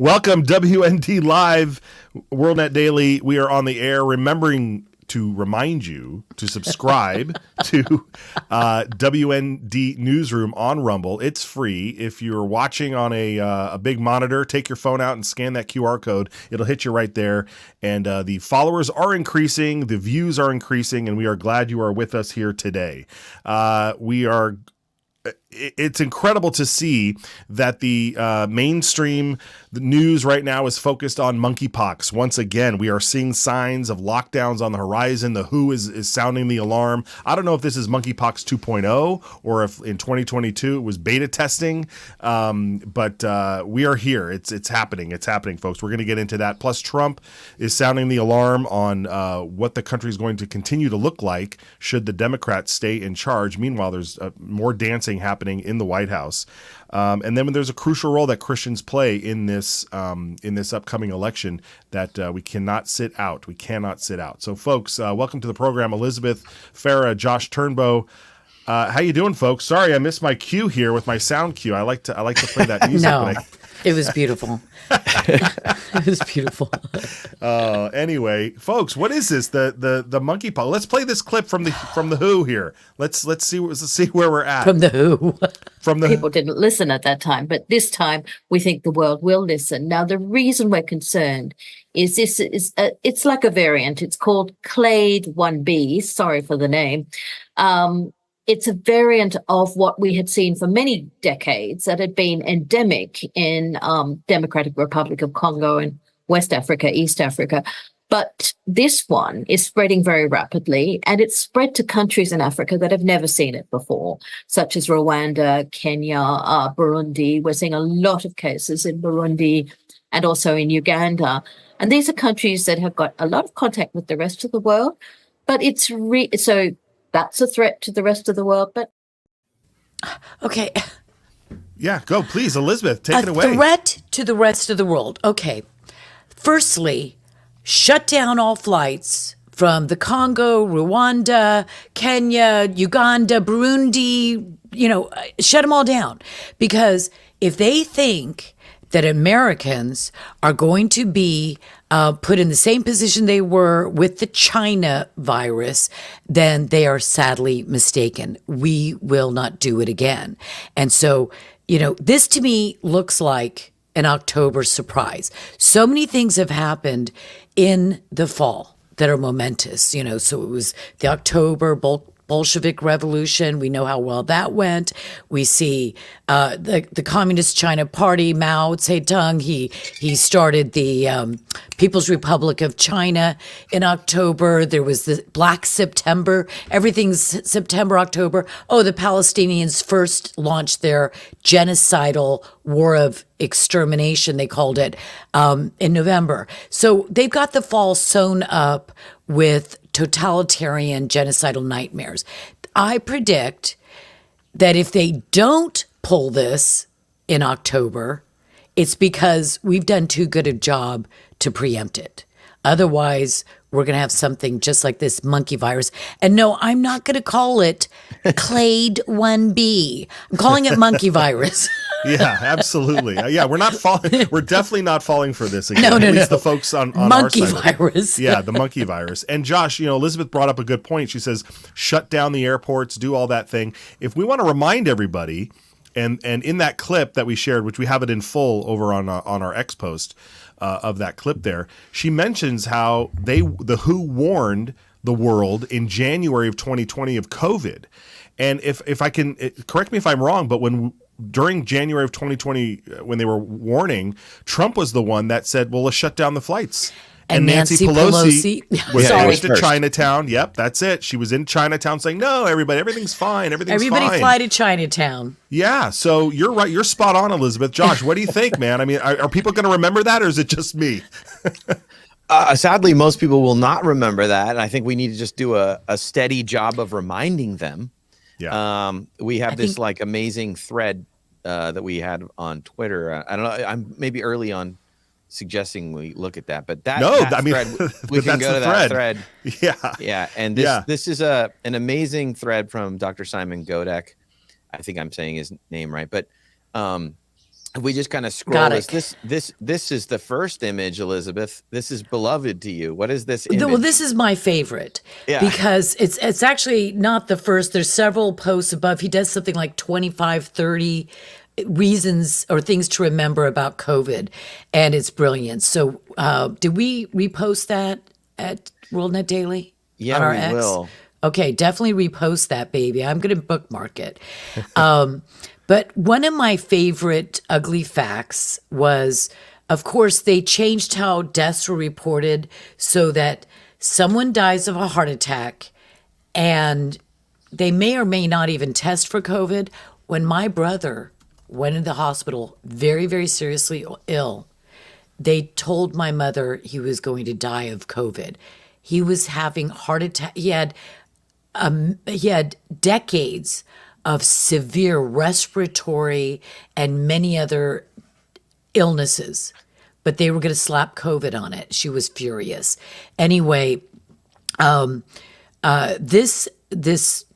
Welcome, WND Live, WorldNet Daily. We are on the air, remembering to remind you to subscribe to WND Newsroom on Rumble. It's free. If you're watching on a big monitor, take your phone out and scan that QR code. It'll hit you right there. And the followers are increasing, the views are increasing, and we are glad you are with us here today. It's incredible to see that the mainstream news right now is focused on monkeypox. Once again, we are seeing signs of lockdowns on the horizon. The WHO is sounding the alarm. I don't know if this is monkeypox 2.0 or if in 2022 it was beta testing, but we are here. It's happening. It's happening, folks. We're going to get into that. Plus, Trump is sounding the alarm on what the country is going to continue to look like should the Democrats stay in charge. Meanwhile, there's more dancing happening in the White House. And then there's a crucial role that Christians play in this upcoming election that we cannot sit out. We cannot sit out. So, folks, welcome to the program. Elizabeth Farah, Josh Turnbow. How you doing, folks? Sorry, I missed my cue here with my sound cue. I like to play that music. No, it was beautiful. It was beautiful. Anyway, folks, what is this? The monkeypox. Let's play this clip from the WHO here. Let's see where we're at. From the WHO. People didn't listen at that time, but this time we think the world will listen. Now, the reason we're concerned is it's like a variant. It's called Clade 1b. Sorry for the name. It's a variant of what we had seen for many decades that had been endemic in Democratic Republic of Congo and West Africa, East Africa. But this one is spreading very rapidly, and it's spread to countries in Africa that have never seen it before, such as Rwanda, Kenya, Burundi. We're seeing a lot of cases in Burundi and also in Uganda. And these are countries that have got a lot of contact with the rest of the world. But so that's a threat to the rest of the world. But okay. Yeah, go, please, Elizabeth, take it away. A threat to the rest of the world. Okay. Firstly, shut down all flights from the Congo, Rwanda, Kenya, Uganda, Burundi, shut them all down. Because if they think that Americans are going to be put in the same position they were with the China virus, then they are sadly mistaken. We will not do it again. And so, this to me looks like an October surprise. So many things have happened in the fall that are momentous, so it was the October Bolshevik Revolution. We know how well that went. We see the Communist China Party, Mao Zedong. He started the People's Republic of China in October. There was the Black September. Everything's September, October. Oh, the Palestinians first launched their genocidal war of extermination, they called it, in November. So they've got the fall sewn up with totalitarian genocidal nightmares. I predict that if they don't pull this in October, it's because we've done too good a job to preempt it. Otherwise, we're going to have something just like this monkey virus. And no, I'm not going to call it Clade 1b. I'm calling it monkey virus. Yeah, absolutely. Yeah, we're definitely not falling for this again. No. At least the folks on monkey our side. Virus. Yeah, the monkey virus. And Josh, Elizabeth brought up a good point. She says, shut down the airports, do all that thing. If we want to remind everybody, and in that clip that we shared, which we have it in full over on our X post of that clip there, she mentions how the WHO warned the world in January of 2020 of COVID. And if I can, correct me if I'm wrong, but during January of 2020, when they were warning, Trump was the one that said, well, let's shut down the flights. And Nancy Pelosi went to Chinatown. Yep, that's it. She was in Chinatown saying, no, everything's fine. Everybody fly to Chinatown. Yeah, so you're right. You're spot on, Elizabeth. Josh, what do you think, man? I mean, are people going to remember that, or is it just me? Sadly, most people will not remember that. And I think we need to just do a steady job of reminding them. Yeah. We have this amazing thread that we had on Twitter. I don't know. I'm maybe early on suggesting we look at that, but thread, we can go to that thread. Yeah. And this is an amazing thread from Dr. Simon Godek. I think I'm saying his name right, but If we just kind of scroll this is the first image, Elizabeth. This is beloved to you. What is this image? Well, this is my favorite because it's actually not the first. There's several posts above. He does something like 25, 30 reasons or things to remember about COVID, and it's brilliant. So did we repost that at WorldNet Daily? Yeah, on our we X? will. Okay, definitely repost that, baby. I'm going to bookmark it. But one of my favorite ugly facts was, of course, they changed how deaths were reported so that someone dies of a heart attack and they may or may not even test for COVID. When my brother went into the hospital very, very seriously ill, they told my mother he was going to die of COVID. He was having heart attack. He had decades of severe respiratory and many other illnesses, but they were going to slap COVID on it. She was furious. Anyway, this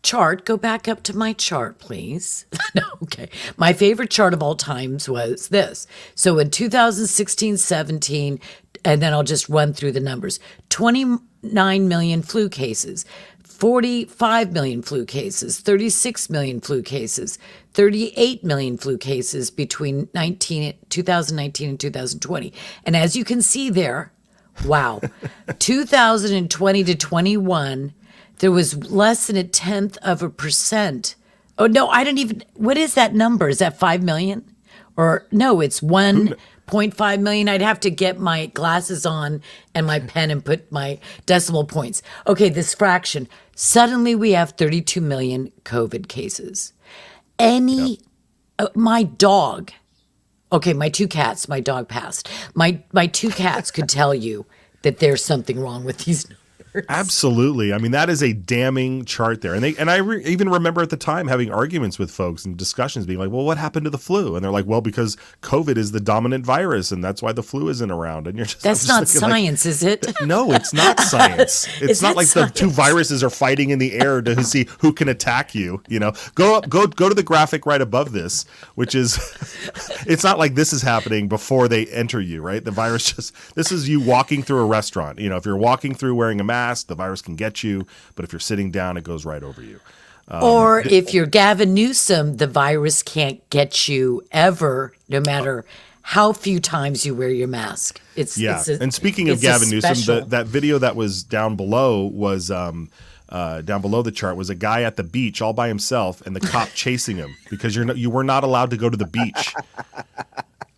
chart, go back up to my chart, please. No, okay. My favorite chart of all times was this. So in 2016-17, and then I'll just run through the numbers, 29 million flu cases, 45 million flu cases, 36 million flu cases, 38 million flu cases between 2019 and 2020. And as you can see there, wow, 2020 to 21, there was less than 0.1%. Oh, no, I don't even, what is that number? Is that 5 million? Or no, it's 1.5 million. I'd have to get my glasses on and my pen and put my decimal points. Okay, this fraction. Suddenly we have 32 million COVID cases. My dog, okay, my two cats, my dog passed. My two cats could tell you that there's something wrong with these numbers. Absolutely. I mean, that is a damning chart there. And I even remember at the time having arguments with folks and discussions being like, well, what happened to the flu? And they're like, well, because COVID is the dominant virus and that's why the flu isn't around. And you're just, that's not science, is it? No, it's not science. It's not like science? The two viruses are fighting in the air to see who can attack you. You know, go to the graphic right above this, which is, it's not like this is happening before they enter you, right? The virus this is you walking through a restaurant. You know, if you're walking through wearing a mask, the virus can get you, but if you're sitting down, it goes right over you. Or if you're Gavin Newsom, the virus can't get you ever, no matter how few times you wear your mask. And speaking of Gavin Newsom, that video that was down below was down below the chart was a guy at the beach all by himself, and the cop chasing him because you were not allowed to go to the beach.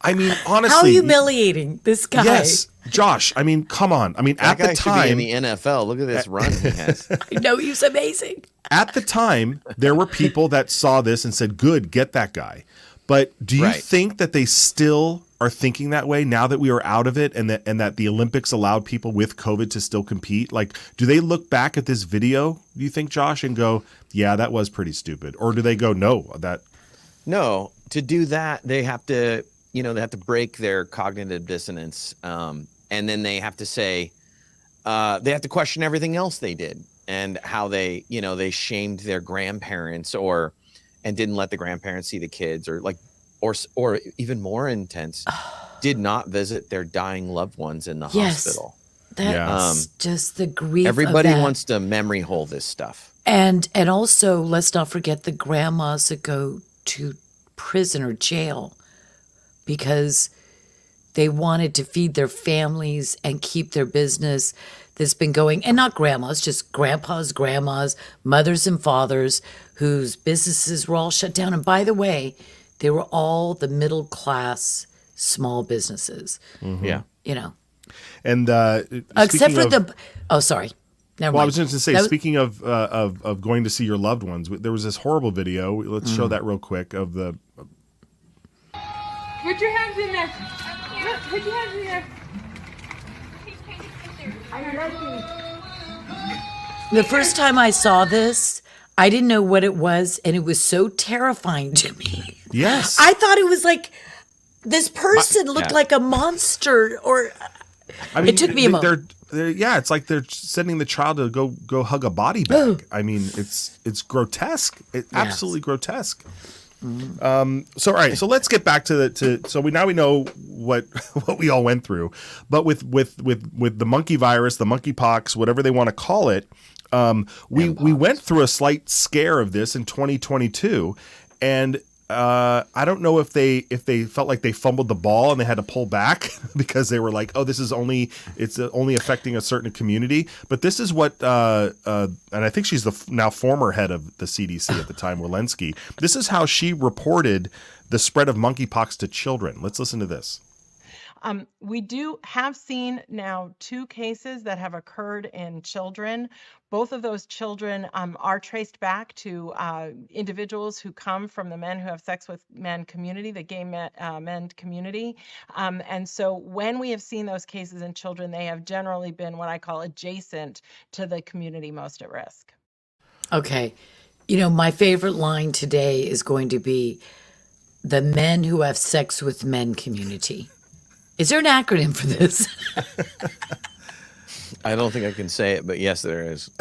I mean, honestly, how humiliating this guy. Yes, Josh. I mean, come on. I mean, at the time, should be in the NFL. Look at this run he has. I know, he's amazing. At the time, there were people that saw this and said, "Good, get that guy." But do you think that they still are thinking that way now that we are out of it, and that the Olympics allowed people with COVID to still compete? Like, do they look back at this video, do you think, Josh, and go, "Yeah, that was pretty stupid," or do they go, "No, that"? No, to do that, they have to. They have to break their cognitive dissonance, and then they have to say, they have to question everything else they did and how they shamed their grandparents and didn't let the grandparents see the kids, or even more intense, did not visit their dying loved ones in the hospital. That's just the grief. Everybody wants to memory hole this stuff, and also let's not forget the grandmas that go to prison or jail because they wanted to feed their families and keep their business that's been going. And not grandmas, just grandpas, grandmas, mothers and fathers whose businesses were all shut down. And by the way, they were all the middle class small businesses. Mm-hmm. Yeah. You know. And except for sorry. Never mind. I was just going to say, speaking of going to see your loved ones, there was this horrible video. Let's show that real quick of the... Put your hands in there. Put your hands in there. The first time I saw this, I didn't know what it was, and it was so terrifying to me. Yes. I thought it was like this person looked like a monster, or it took me a moment. It's like they're sending the child to go hug a body bag. I mean, it's grotesque. Absolutely grotesque. So all right, so let's get back so we know what we all went through, but with the monkey virus, the monkeypox, whatever they want to call it, we went through a slight scare of this in 2022, and I don't know if they felt like they fumbled the ball and they had to pull back because they were like, oh, it's only affecting a certain community. But this is what, and I think she's the now former head of the CDC at the time, Walensky. This is how she reported the spread of monkeypox to children. Let's listen to this. We do have seen now 2 cases that have occurred in children. Both of those children are traced back to individuals who come from the men who have sex with men community, the gay men community. And so when we have seen those cases in children, they have generally been what I call adjacent to the community most at risk. Okay. My favorite line today is going to be the men who have sex with men community. Is there an acronym for this? I don't think I can say it, but yes, there is.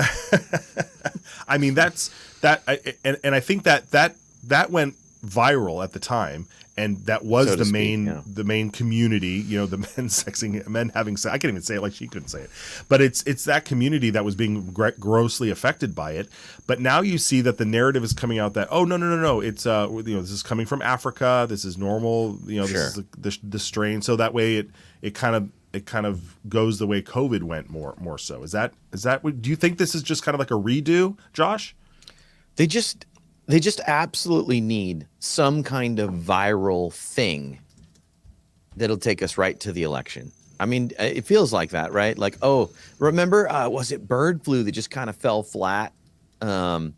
I mean, and I think that went viral at the time, and that was the main community. The men having sex. I can't even say it like she couldn't say it, but it's that community that was being grossly affected by it. But now you see that the narrative is coming out that no, it's this is coming from Africa. This is normal. This is the strain. So that way it kind of goes the way COVID went more so. Is that what, do you think this is just kind of like a redo, Josh? They just absolutely need some kind of viral thing that'll take us right to the election. I mean, it feels like that, right? Like, oh, remember, was it bird flu that just kind of fell flat? Now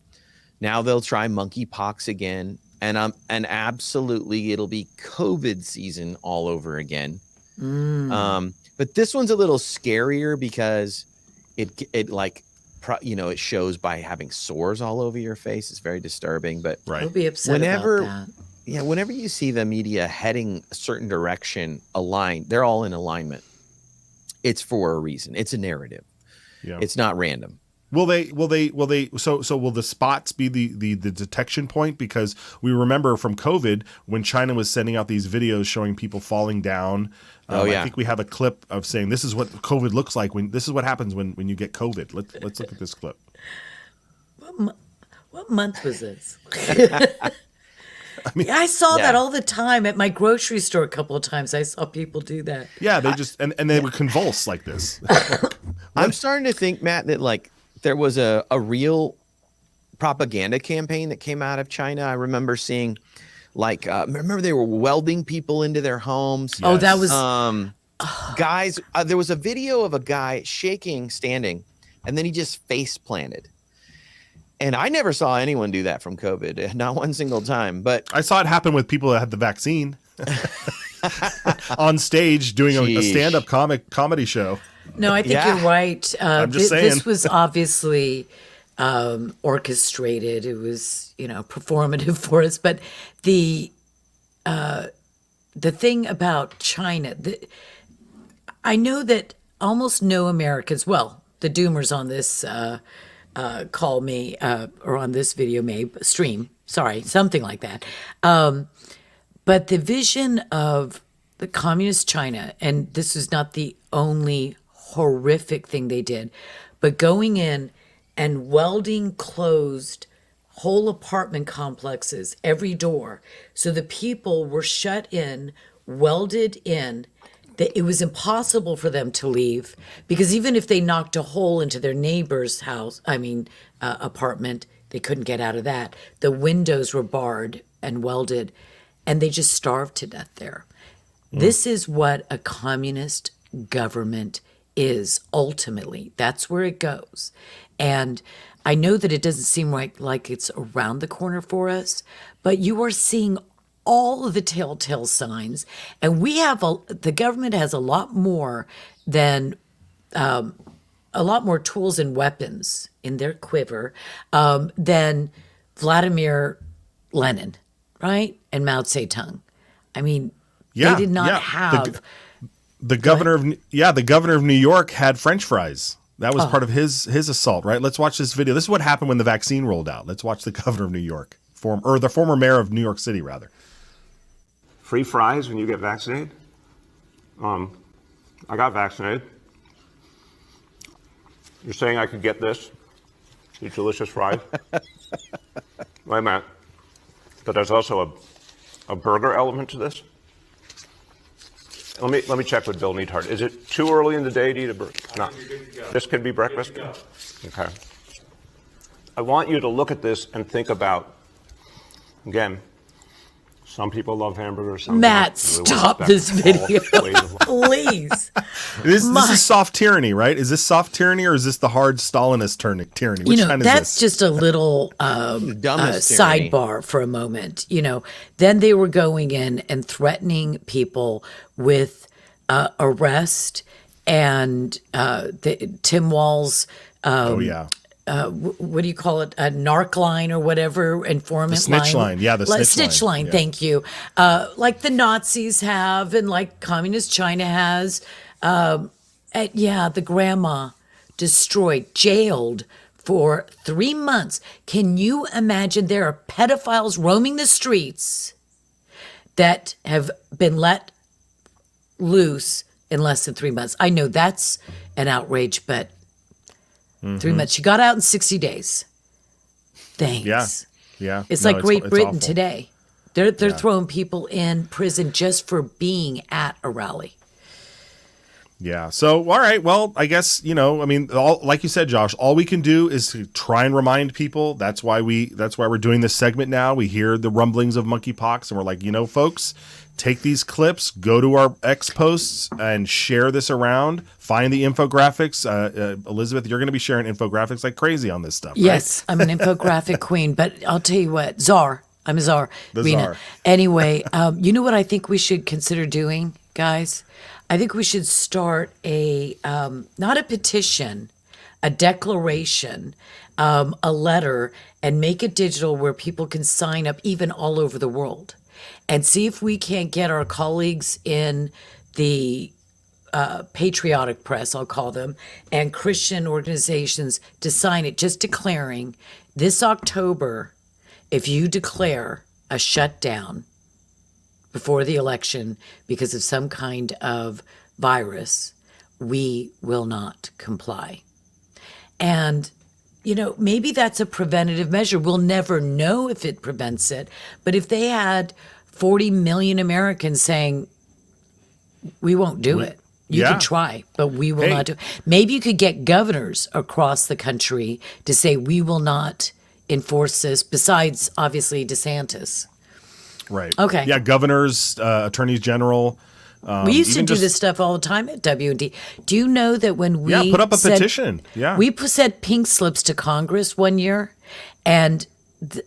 they'll try monkeypox again, and absolutely it'll be COVID season all over again. But this one's a little scarier because it shows by having sores all over your face. It's very disturbing, but I'll be upset about that. Yeah, whenever you see the media heading a certain direction, aligned, they're all in alignment. It's for a reason. It's a narrative. Yeah. It's not random. Will the spots be the detection point? Because we remember from COVID when China was sending out these videos showing people falling down. I think we have a clip of saying this is what COVID looks like this is what happens when you get COVID. Let's look at this clip. What month was this? I saw that all the time at my grocery store. A couple of times I saw people do that. Yeah, they just and they would convulse like this. I'm starting to think, Matt, that there was a real propaganda campaign that came out of China. I remember seeing remember they were welding people into their homes. Oh, that was guys. There was a video of a guy standing, and then he just face planted. And I never saw anyone do that from COVID, not one single time. But I saw it happen with people that had the vaccine on stage doing a stand-up comedy show. No, I think you're right. I'm just saying. This was obviously orchestrated. It was, performative for us. But the thing about China, I know that almost no Americans, well, the doomers on this call me or on this video stream, something like that. But the vision of the communist China, and this is not the only horrific thing they did, but going in and welding closed whole apartment complexes, every door, so the people were shut in, welded in, that it was impossible for them to leave, because even if they knocked a hole into their neighbor's apartment, they couldn't get out of that. The windows were barred and welded, and they just starved to death there. This is what a communist government is ultimately. That's where it goes. And I know that it doesn't seem like it's around the corner for us, but you are seeing all of the telltale signs, and the government has a lot more tools and weapons in their quiver than Vladimir Lenin, right? And Mao Zedong. I mean, they did not have. The governor of New York had French fries. That was part of his assault, right? Let's watch this video. This is what happened when the vaccine rolled out. Let's watch the governor of New York. the former mayor of New York City, rather. Free fries when you get vaccinated? I got vaccinated. You're saying I could get this? These delicious fries? Wait a minute. But there's also a burger element to this? Let me check with Bill Neathart. Is it too early in the day to eat a burger? No. This can be breakfast? Okay. I want you to look at this and think about, again, some people love hamburgers. Some Matt, don't. stop this video. Please. This is soft tyranny, right? Is this soft tyranny or is this the hard Stalinist tyranny? Which kind is that's this? just a little sidebar for a moment. Then they were going in and threatening people with arrest and Tim Walz. What do you call it? A narc line or whatever, informant the snitch line. Yeah, the snitch line. Yeah. Thank you. Like the Nazis have, and like communist China has. The grandma destroyed, jailed for 3 months. Can you imagine there are pedophiles roaming the streets that have been let loose in less than 3 months? I know that's an outrage, but 3 months. She got out in 60 days. Thanks. Yeah. It's like Great Britain awful. today. They're throwing people in prison just for being at a rally. Yeah. So, all right. Well, I guess, like you said, Josh, all we can do is to try and remind people. That's why we're doing this segment now. We hear the rumblings of monkeypox and we're like, folks, take these clips, go to our X posts and share this around. Find the infographics. Elizabeth, you're going to be sharing infographics like crazy on this stuff. Right? Yes, I'm an infographic queen, but I'll tell you what, Czar. I'm a czar. The Rena. czar. Anyway, you know what I think we should consider doing, guys? I think we should start not a petition, a declaration, a letter, and make it digital where people can sign up even all over the world. And see if we can't get our colleagues in the patriotic press, I'll call them, and Christian organizations to sign it, just declaring this October, if you declare a shutdown before the election because of some kind of virus, we will not comply. And, maybe that's a preventative measure. We'll never know if it prevents it. But if they had 40 million Americans saying, we won't do it. You can try, but we will not do it. Maybe you could get governors across the country to say, we will not enforce this, besides, obviously, DeSantis. Right. Okay. Yeah, governors, attorneys general. We used to do this stuff all the time at W&D. Do you know that when we put up a petition. Yeah. We sent pink slips to Congress one year, and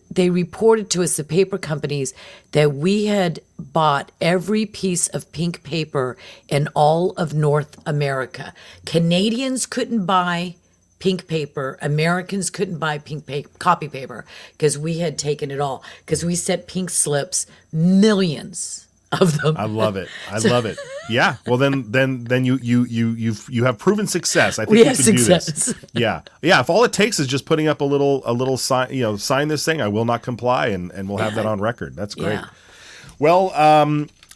they reported to us, the paper companies, that we had bought every piece of pink paper in all of North America. Canadians couldn't buy pink paper. Americans couldn't buy pink paper, copy paper, because we had taken it all. Because we sent pink slips, millions of them. I love it. Love it. Yeah. Well, then you have proven success. I think we can success. do this. Yeah. Yeah. If all it takes is just putting up a little sign, sign this thing, I will not comply, and we'll have that on record. That's great. Yeah. Well,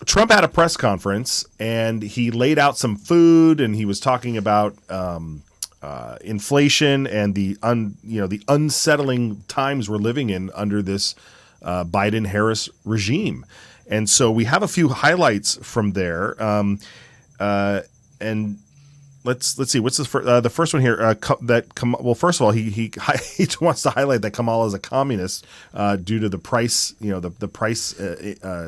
Trump had a press conference and he laid out some food and he was talking about inflation and the unsettling times we're living in under this Biden-Harris regime. And so we have a few highlights from there. And let's see, what's the first one here? First of all, he wants to highlight that Kamala is a communist due to the price. The price.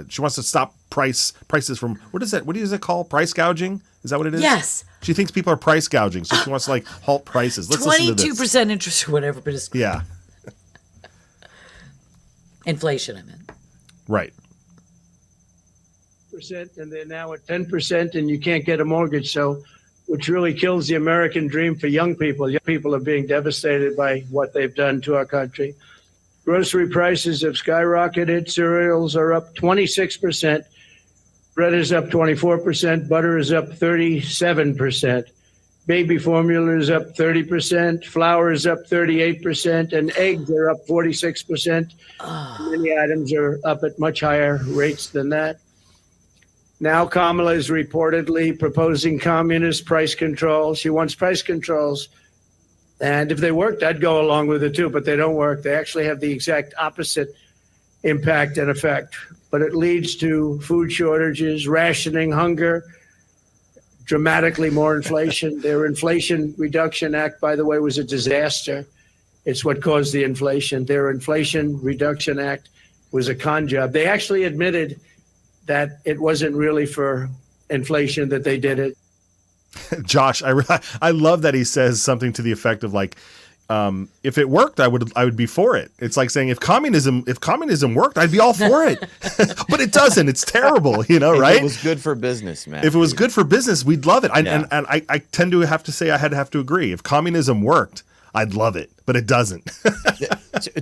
She wants to stop prices from what is it called? Price gouging? Is that what it is? Yes. She thinks people are price gouging, so she wants to halt prices. Let's listen to this. 22% interest or whatever, but it's Yeah. inflation. I meant. Right. And they're now at 10%, and you can't get a mortgage. So, which really kills the American dream for young people. Young people are being devastated by what they've done to our country. Grocery prices have skyrocketed. Cereals are up 26%. Bread is up 24%. Butter is up 37%. Baby formula is up 30%, flour is up 38%, and eggs are up 46%. Many items are up at much higher rates than that. Now Kamala is reportedly proposing communist price controls. She wants price controls. And if they worked, I'd go along with it too, but they don't work. They actually have the exact opposite impact and effect. But it leads to food shortages, rationing, hunger, dramatically more inflation. Their Inflation Reduction Act, by the way, was a disaster. It's what caused the inflation. Their Inflation Reduction Act was a con job. They actually admitted that it wasn't really for inflation that they did it. Josh, I love that he says something to the effect of like, if it worked, I would be for it. It's like saying if communism worked, I'd be all for it. But it doesn't. It's terrible, right? If it was good for business, man. If it was good for business, we'd love it. And I tend to have to say I have to agree. If communism worked, I'd love it, but it doesn't.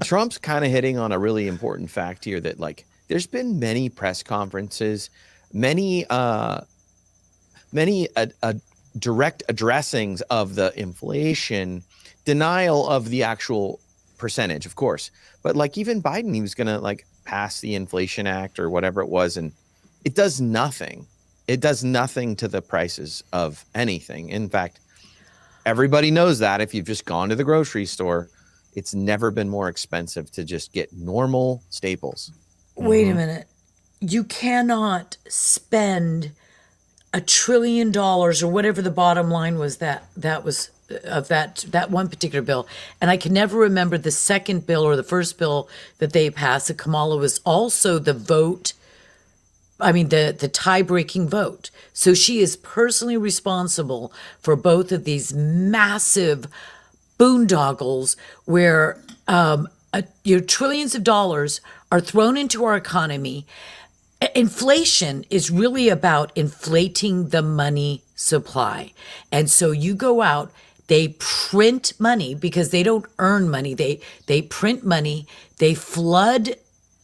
Trump's kind of hitting on a really important fact here that like there's been many press conferences, many direct addressings of the inflation, denial of the actual percentage, of course. But like even Biden, he was going to like pass the Inflation Act or whatever it was. And it does nothing. It does nothing to the prices of anything. In fact, everybody knows that if you've just gone to the grocery store, it's never been more expensive to just get normal staples. Wait a minute. You cannot spend $1 trillion or whatever the bottom line was that was of that one particular bill. And I can never remember the second bill or the first bill that they passed. That Kamala was also the vote. I mean, the tie-breaking vote. So she is personally responsible for both of these massive boondoggles where trillions of dollars are thrown into our economy. Inflation is really about inflating the money supply. And so you go out, they print money because they don't earn money. They print money, they flood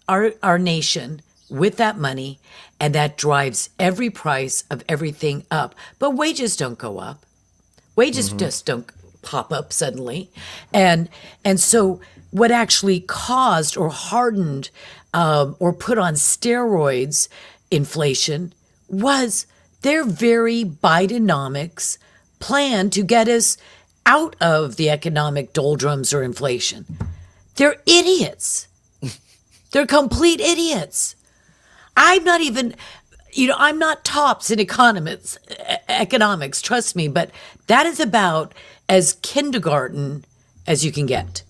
our nation with that money, and that drives every price of everything up. But wages don't go up. Wages just don't pop up suddenly. And so what actually caused or hardened or put on steroids inflation was their very Bidenomics plan to get us out of the economic doldrums or inflation. They're idiots. They're complete idiots. I'm not even, I'm not tops in economics, trust me, but that is about as kindergarten as you can get.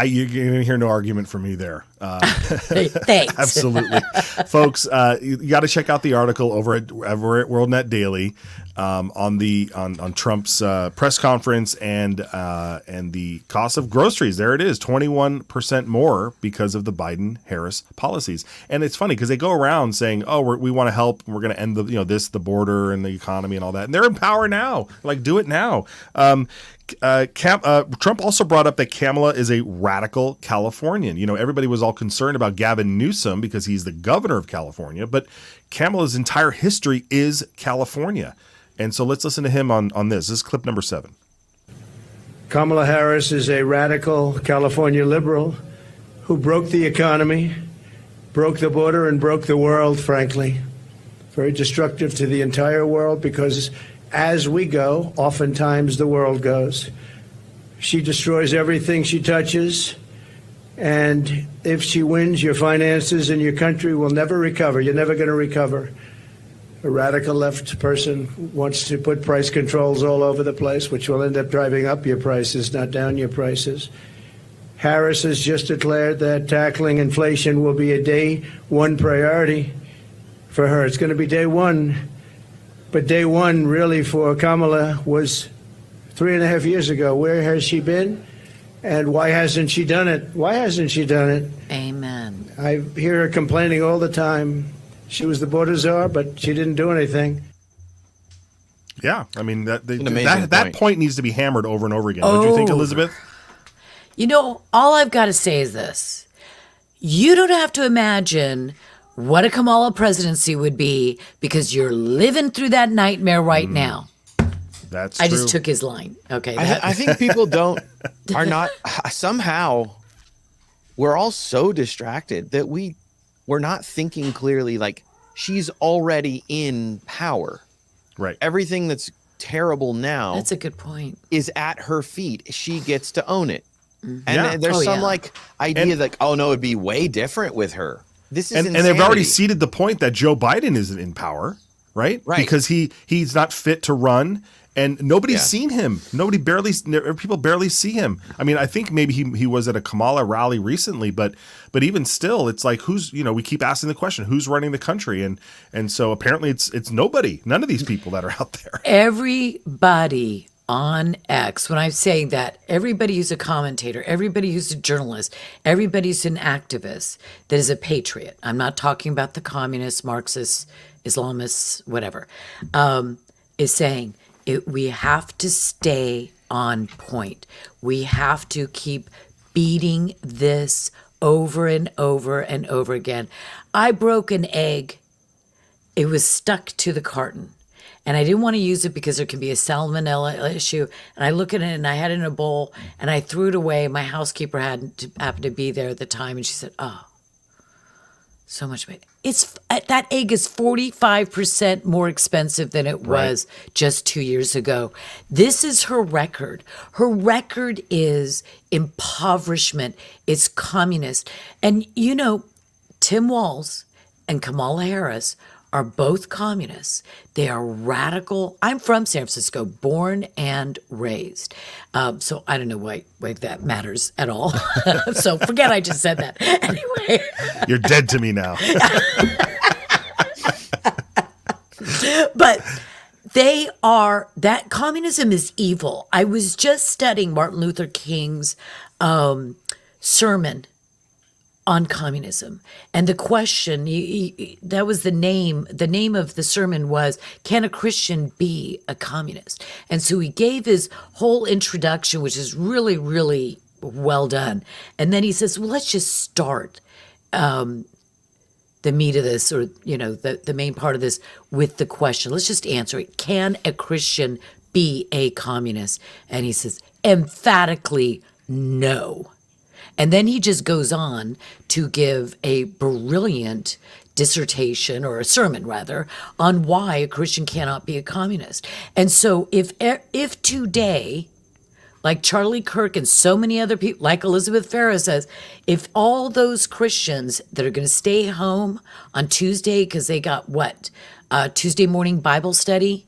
You're going to hear no argument from me there. Thanks. Absolutely. Folks, you got to check out the article over at WorldNet Daily on Trump's press conference and the cost of groceries. There it is, 21% more because of the Biden-Harris policies. And it's funny because they go around saying, "Oh, we want to help. We're going to end the border and the economy and all that." And they're in power now. Like, do it now. Trump also brought up that Kamala is a radical Californian. Everybody was all concerned about Gavin Newsom because he's the governor of California, but Kamala's entire history is California. And so let's listen to him on this. This is clip number 7. Kamala Harris is a radical California liberal who broke the economy, broke the border, and broke the world, frankly. Very destructive to the entire world because as we go, oftentimes the world goes. She destroys everything she touches. And if she wins, your finances and your country will never recover. You're never going to recover. A radical left person wants to put price controls all over the place, which will end up driving up your prices, not down your prices. Harris has just declared that tackling inflation will be a day one priority for her. It's going to be day one. But day one, really, for Kamala was 3.5 years ago. Where has she been? And why hasn't she done it? Why hasn't she done it? Amen. I hear her complaining all the time. She was the border czar, but she didn't do anything. Yeah, I mean, that point needs to be hammered over and over again. Don't you think, Elizabeth? All I've got to say is this. You don't have to imagine what a Kamala presidency would be because you're living through that nightmare right now. That's I true. just took his line. Okay. I think people are not somehow we're all so distracted that we're not thinking clearly. Like, she's already in power. Right. Everything that's terrible now That's a good point. is at her feet. She gets to own it. And Yeah. there's some yeah. like idea like, oh no, it'd be way different with her. This is and insanity. they've already ceded the point that Joe Biden isn't in power, right? Right. Because he's not fit to run, and nobody's Yeah. seen him. People barely see him. I mean, I think maybe he was at a Kamala rally recently, but even still, it's like, who's, we keep asking the question, who's running the country, and so apparently it's nobody, none of these people that are out there. Everybody on X, when I say that, everybody who's a commentator, everybody who's a journalist, everybody who's an activist that is a patriot, I'm not talking about the communists, Marxists, Islamists, whatever, is saying we have to stay on point. We have to keep beating this over and over and over again. I broke an egg. It was stuck to the carton. And I didn't want to use it because there can be a salmonella issue. And I look at it and I had it in a bowl and I threw it away. My housekeeper happened to be there at the time. And she said, oh, so much meat. That egg is 45% more expensive than it was just 2 years ago. This is her record. Her record is impoverishment. It's communist. And Tim Walz and Kamala Harris are both communists. They are radical. I'm from San Francisco, born and raised. So I don't know why that matters at all. So forget I just said that. Anyway. You're dead to me now. But that communism is evil. I was just studying Martin Luther King's sermon on communism. And the question, that was the name of the sermon was, can a Christian be a communist? And so he gave his whole introduction, which is really, really well done. And then he says, well, let's just start the meat of this, or, the main part of this with the question. Let's just answer it. Can a Christian be a communist? And he says, emphatically, no. And then he just goes on to give a brilliant dissertation, or a sermon rather, on why a Christian cannot be a communist. And so if today, like Charlie Kirk and so many other people, like Elizabeth Farah says, if all those Christians that are going to stay home on Tuesday because they got Tuesday morning Bible study,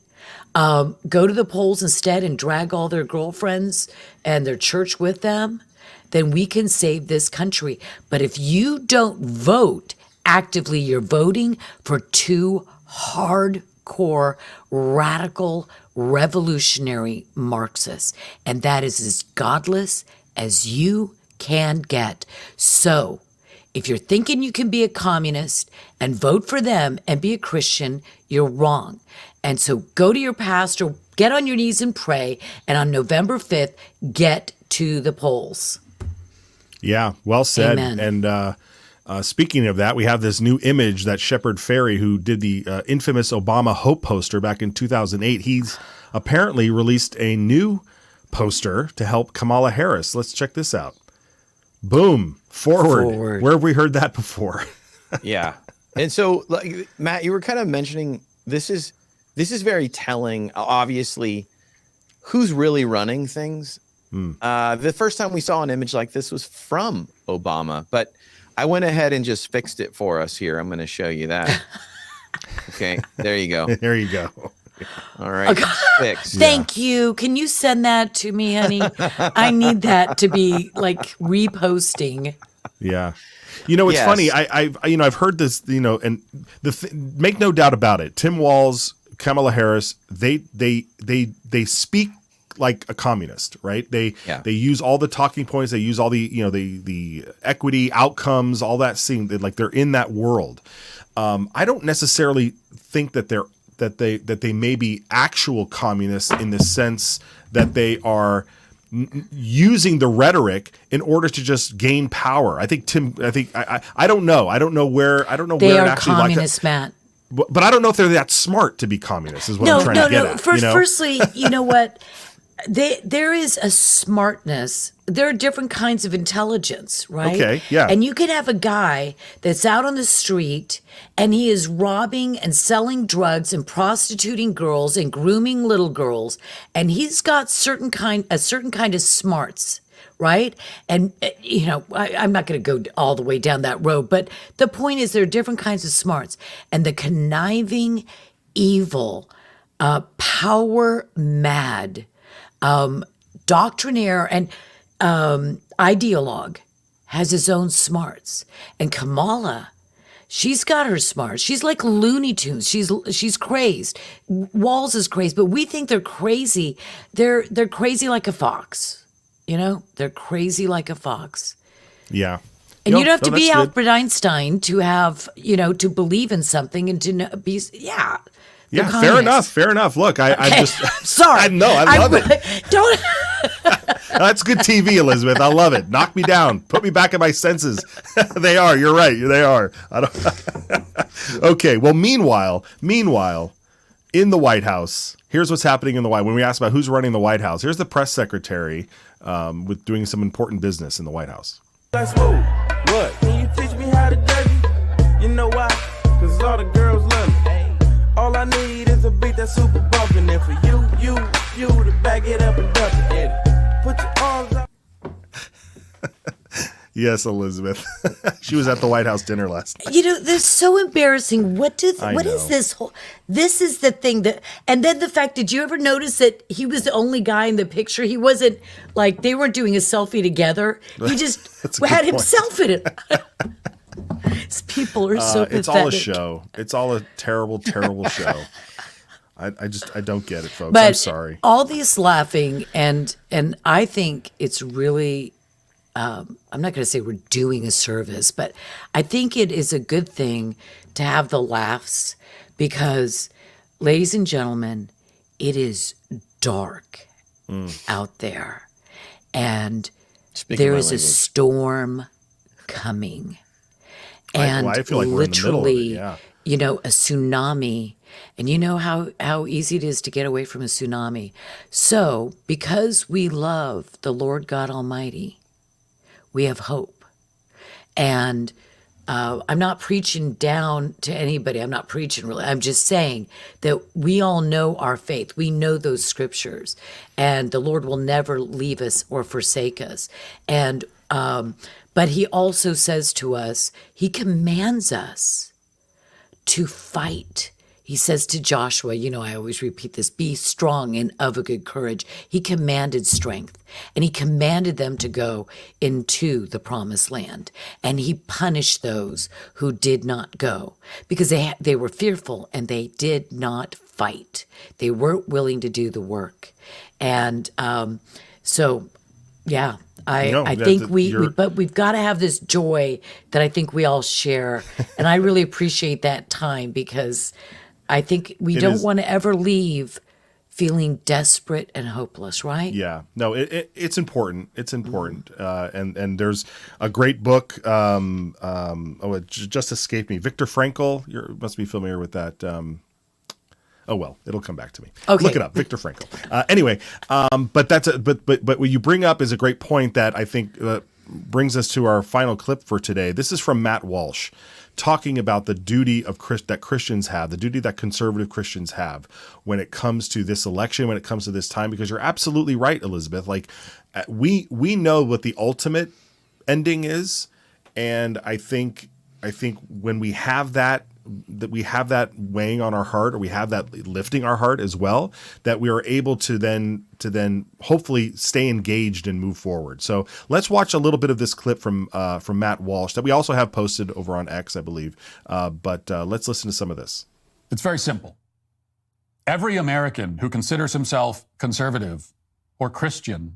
go to the polls instead and drag all their girlfriends and their church with them, then we can save this country. But if you don't vote actively, you're voting for two hardcore, radical, revolutionary Marxists. And that is as godless as you can get. So if you're thinking you can be a communist and vote for them and be a Christian, you're wrong. And so go to your pastor, get on your knees and pray. And on November 5th, get to the polls. Yeah, well said. Amen. And speaking of that, we have this new image that Shepard Fairey, who did the infamous Obama Hope poster back in 2008, he's apparently released a new poster to help Kamala Harris. Let's check this out. Boom. Forward. Where have we heard that before? Yeah. And so, like, Matt, you were kind of mentioning this is very telling, obviously, who's really running things. The first time we saw an image like this was from Obama, but I went ahead and just fixed it for us here. I'm going to show you that. Okay, there you go. There you go. All right. Okay. Fixed. Thank you. Can you send that to me, honey? I need that to be like reposting. Yeah. It's funny. I've heard this, and make no doubt about it. Tim Walz, Kamala Harris, they speak like a communist, right? They use all the talking points. They use all the the equity outcomes, all that. Like they're in that world. I don't necessarily think that they may be actual communists in the sense that they are using the rhetoric in order to just gain power. I think I don't know. I don't know where. They it are actually communists, Matt. but I don't know if they're that smart to be communists. Is what I'm trying to get at. Firstly, you know what? There is a smartness. There are different kinds of intelligence, right? Okay, yeah. And you can have a guy that's out on the street and he is robbing and selling drugs and prostituting girls and grooming little girls, and he's got a certain kind of smarts, right? And I'm not going to go all the way down that road, but the point is there are different kinds of smarts, and the conniving, evil, power mad, doctrinaire and ideologue has his own smarts. And Kamala, she's got her smarts. She's like Looney Tunes. She's crazed. Walls is crazed, but we think they're crazy. They're crazy like a fox. They're crazy like a fox. Yeah. And you don't have to be Albert Einstein to have, to believe in something and to be, yeah. Yeah, fair enough. Look, I just sorry. I love it. Don't. That's good TV, Elizabeth. I love it. Knock me down. Put me back in my senses. They are. You're right. They are. I don't. Okay. Well, meanwhile, in the White House, here's what's happening in the White House. When we asked about who's running the White House, here's the press secretary with doing some important business in the White House. Let's move. What? Can you teach me how to dougie? You know why? Because all the girls love me. All I need is a beat that's super bumpin', and for you to back it up and dump it. Put your arms up. Yes, Elizabeth. She was at the White House dinner last night. This is so embarrassing. What is this whole? This is the thing that, and then the fact. Did you ever notice that he was the only guy in the picture? He wasn't like they weren't doing a selfie together. He just had himself in it. These people are so pathetic. It's all a show. It's all a terrible, terrible show. I don't get it, folks. But I'm sorry. All these laughing and I think it's really. I'm not going to say we're doing a service, but I think it is a good thing to have the laughs because, ladies and gentlemen, it is dark out there, and there is a storm coming, and I feel like we're literally, in the middle of it, a tsunami. And you know how easy it is to get away from a tsunami. So, because we love the Lord God Almighty, we have hope. And I'm not preaching down to anybody. I'm not preaching really. I'm just saying that we all know our faith. We know those scriptures. And the Lord will never leave us or forsake us. And but he also says to us, he commands us to fight. He says to Joshua, I always repeat this, be strong and of a good courage. He commanded strength, and he commanded them to go into the promised land. And he punished those who did not go because they were fearful and they did not fight. They weren't willing to do the work. And I think but we've got to have this joy that I think we all share. And I really appreciate that time because I think we don't want to ever leave feeling desperate and hopeless, right? Yeah. No, it's important. It's important. And there's a great book. It just escaped me. Viktor Frankl. You must be familiar with that. It'll come back to me. Okay. Look it up, Viktor Frankl. Anyway, but what you bring up is a great point that I think brings us to our final clip for today. This is from Matt Walsh, talking about the duty that Christians have, the duty that conservative Christians have when it comes to this election, when it comes to this time, because you're absolutely right, Elizabeth. Like we know what the ultimate ending is, and I think when we have that weighing on our heart, or we have that lifting our heart as well, that we are able to then hopefully stay engaged and move forward. So let's watch a little bit of this clip from Matt Walsh that we also have posted over on X, I believe. But let's listen to some of this. It's very simple. Every American who considers himself conservative or Christian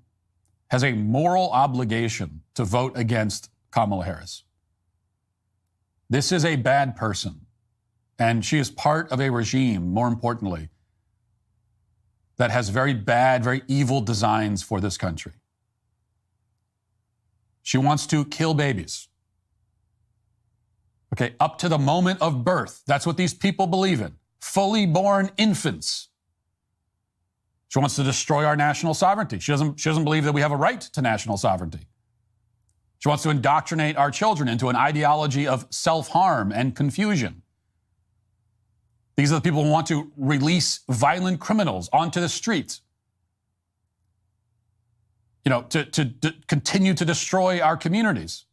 has a moral obligation to vote against Kamala Harris. This is a bad person. And she is part of a regime, more importantly, that has very bad, very evil designs for this country. She wants to kill babies. Okay, up to the moment of birth. That's what these people believe in. Fully born infants. She wants to destroy our national sovereignty. She doesn't believe that we have a right to national sovereignty. She wants to indoctrinate our children into an ideology of self-harm and confusion. These are the people who want to release violent criminals onto the streets. To continue to destroy our communities.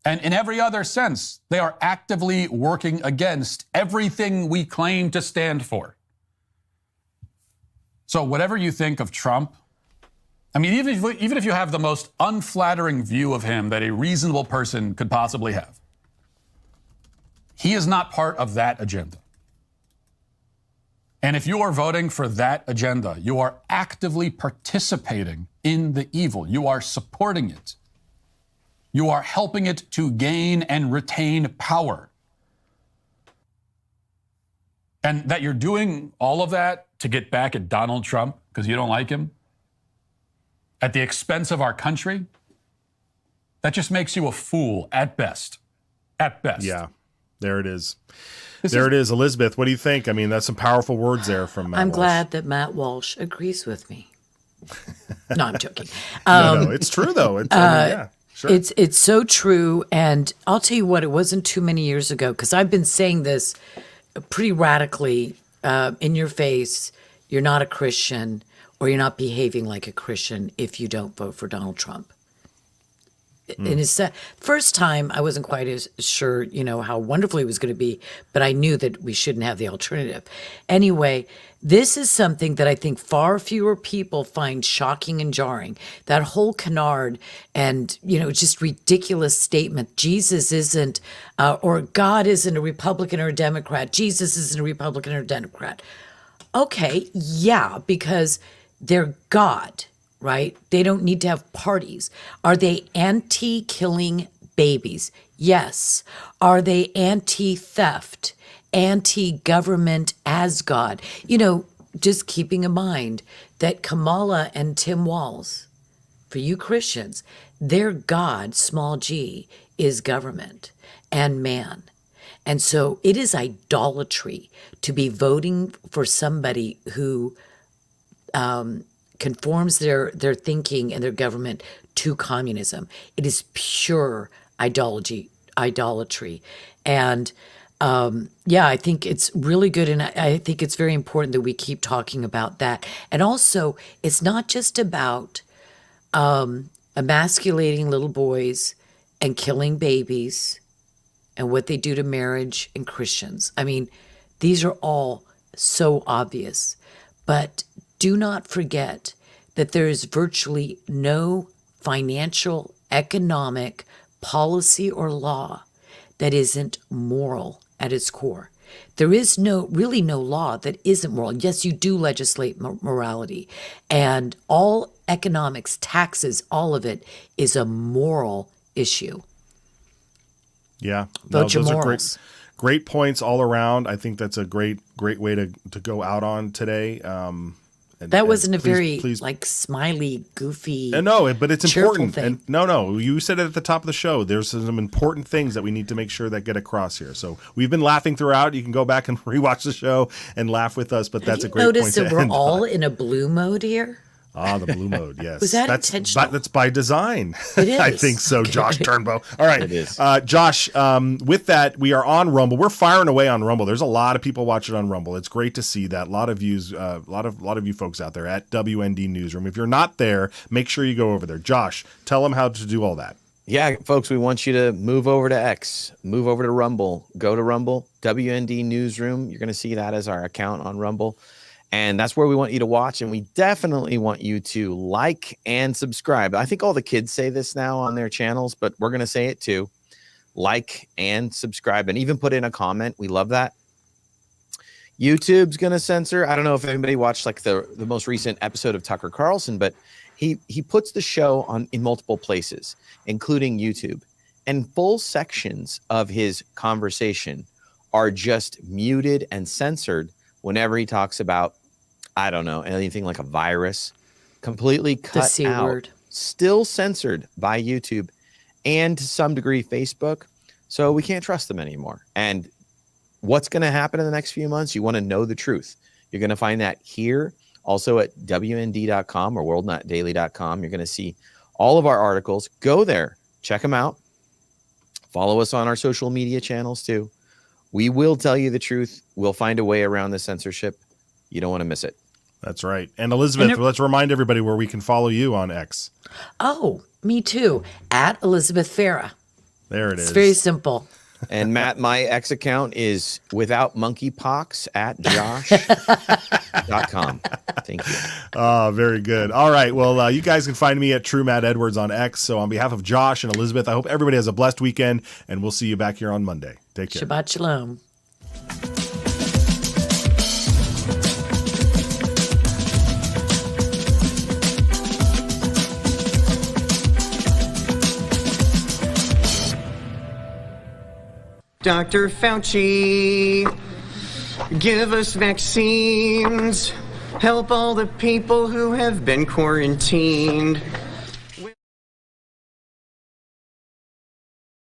And in every other sense, they are actively working against everything we claim to stand for. So whatever you think of Trump, I mean, even if you have the most unflattering view of him that a reasonable person could possibly have, he is not part of that agenda. And if you are voting for that agenda, you are actively participating in the evil. You are supporting it. You are helping it to gain and retain power. And that you're doing all of that to get back at Donald Trump because you don't like him at the expense of our country, that just makes you a fool at best. At best. Yeah, there it is. There it is. Elizabeth, what do you think? I mean, that's some powerful words there from Matt I'm Walsh. glad that Matt Walsh agrees with me. No, I'm joking. No, it's true, though. Yeah. Sure. It's so true. And I'll tell you what, it wasn't too many years ago, because I've been saying this pretty radically in your face. You're not a Christian, or you're not behaving like a Christian if you don't vote for Donald Trump. In his first time, I wasn't quite as sure, how wonderful he was going to be, but I knew that we shouldn't have the alternative. Anyway, this is something that I think far fewer people find shocking and jarring. That whole canard and, just ridiculous statement, Jesus isn't, or God isn't a Republican or a Democrat. Jesus isn't a Republican or a Democrat. Okay, yeah, because they're God. Right? They don't need to have parties. Are they anti-killing babies? Yes. Are they anti-theft, anti-government as God? Just keeping in mind that Kamala and Tim Walz, for you Christians, their God, small g, is government and man. And so it is idolatry to be voting for somebody who conforms their thinking and their government to communism. It is pure idolatry. And I think it's really good. And I think it's very important that we keep talking about that. And also, it's not just about emasculating little boys and killing babies and what they do to marriage and Christians. I mean, these are all so obvious. But do not forget that there is virtually no financial, economic, policy, or law that isn't moral at its core. There is really no law that isn't moral. Yes, you do legislate morality. And all economics, taxes, all of it is a moral issue. Yeah. Vote your those morals. Are great points all around. I think that's a great way to go out on today. That wasn't a very smiley, goofy. No, but it's important. Thing. And no, you said it at the top of the show. There's some important things that we need to make sure that get across here. So we've been laughing throughout. You can go back and rewatch the show and laugh with us. But that's a great point. Notice that we're all in a blue mode here. Ah, the blue mode, yes. Was that intentional? That's by design. It is. I think so, Josh Turnbow. All right. It is. Josh, with that, we are on Rumble. We're firing away on Rumble. There's a lot of people watching on Rumble. It's great to see that. A lot of views, a lot of you folks out there at WND Newsroom. If you're not there, make sure you go over there. Josh, tell them how to do all that. Yeah, folks, we want you to move over to X, move over to Rumble, go to Rumble, WND Newsroom. You're going to see that as our account on Rumble. And that's where we want you to watch. And we definitely want you to like and subscribe. I think all the kids say this now on their channels, but we're going to say it too. Like and subscribe and even put in a comment. We love that. YouTube's going to censor. I don't know if anybody watched the most recent episode of Tucker Carlson, but he puts the show in multiple places, including YouTube. And full sections of his conversation are just muted and censored whenever he talks about, I don't know, anything like a virus, completely cut the C out, word. Still censored by YouTube and to some degree Facebook. So we can't trust them anymore. And what's going to happen in the next few months? You want to know the truth. You're going to find that here, also at WND.com or worldnotdaily.com. You're going to see all of our articles. Go there, check them out. Follow us on our social media channels too. We will tell you the truth. We'll find a way around the censorship. You don't want to miss it. That's right. And Elizabeth, let's remind everybody where we can follow you on X. Oh, me too. At Elizabeth Farah. There it is. It's very simple. And Matt, my X account is without monkeypox at josh.com. Thank you. Very good. All right. Well, you guys can find me at True Matt Edwards on X. So on behalf of Josh and Elizabeth, I hope everybody has a blessed weekend, and we'll see you back here on Monday. Take care. Shabbat shalom. Dr. Fauci, give us vaccines. Help all the people who have been quarantined.